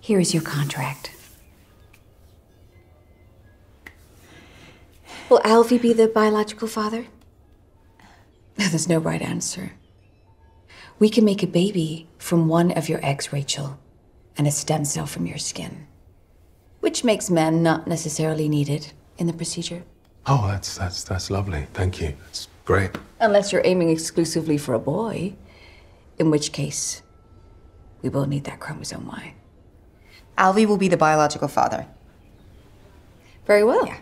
Here is your contract. Will Alvy be the biological father? There's no right answer. We can make a baby from one of your eggs, Rachel, and a stem cell from your skin, which makes men not necessarily needed in the procedure. Oh, that's lovely. Thank you. That's great. Unless you're aiming exclusively for a boy, in which case we will need that chromosome Y. Alvy will be the biological father. Very well. Yeah.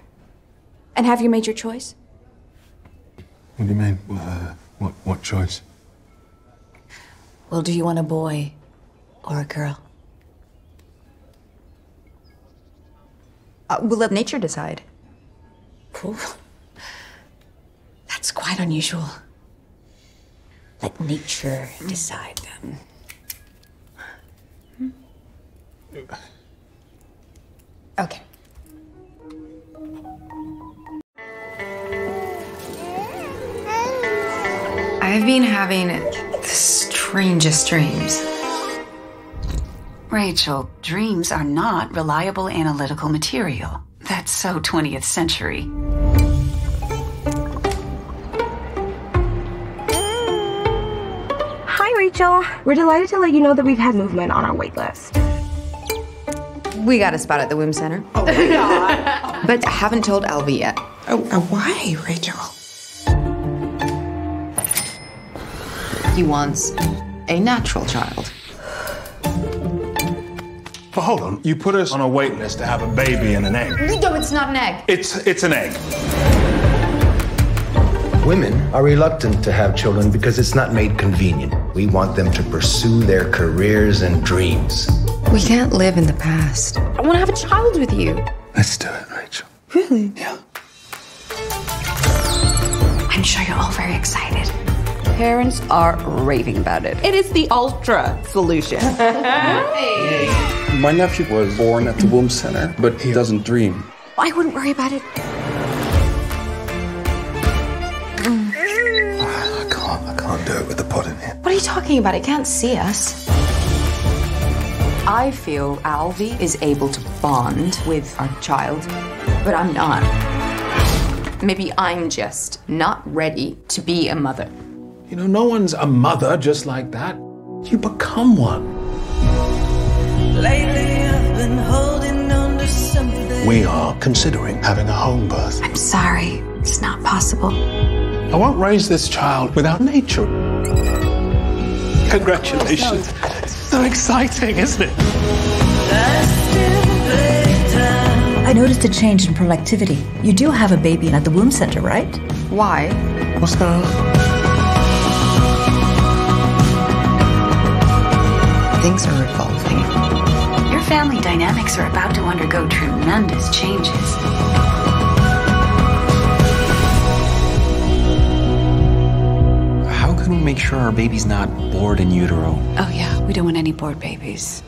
And have you made your choice? What do you mean? What choice? Well, do you want a boy or a girl? We'll let nature decide. Cool. That's quite unusual. Let nature decide then. Okay. I've been having the strangest dreams. Rachel, dreams are not reliable analytical material. That's so 20th century. Hi, Rachel. We're delighted to let you know that we've had movement on our wait list. We got a spot at the Womb Center. Oh my God. But I haven't told Alvy yet. Why, Rachel? He wants a natural child. But hold on. You put us on a wait list to have a baby and an egg. No, it's not an egg. It's an egg. Women are reluctant to have children because it's not made convenient. We want them to pursue their careers and dreams. We can't live in the past. I want to have a child with you. Let's do it, Rachel. Really? Yeah. I'm sure you're all very excited. Parents are raving about it. It is the ultra solution. My nephew was born at the Womb Center, but he doesn't dream. I wouldn't worry about it. I can't do it with the pod in here. What are you talking about? It can't see us. I feel Alvy is able to bond with our child, but I'm not. Maybe I'm just not ready to be a mother. You know, no one's a mother just like that. You become one. Lately I've been holding on to something. We are considering having a home birth. I'm sorry, it's not possible. I won't raise this child without nature. Congratulations. It's so exciting, isn't it? I noticed a change in productivity. You do have a baby at the Womb Center, right? Why? What's going on? Things are evolving. Your family dynamics are about to undergo tremendous changes. How can we make sure our baby's not bored in utero? Oh yeah, we don't want any bored babies.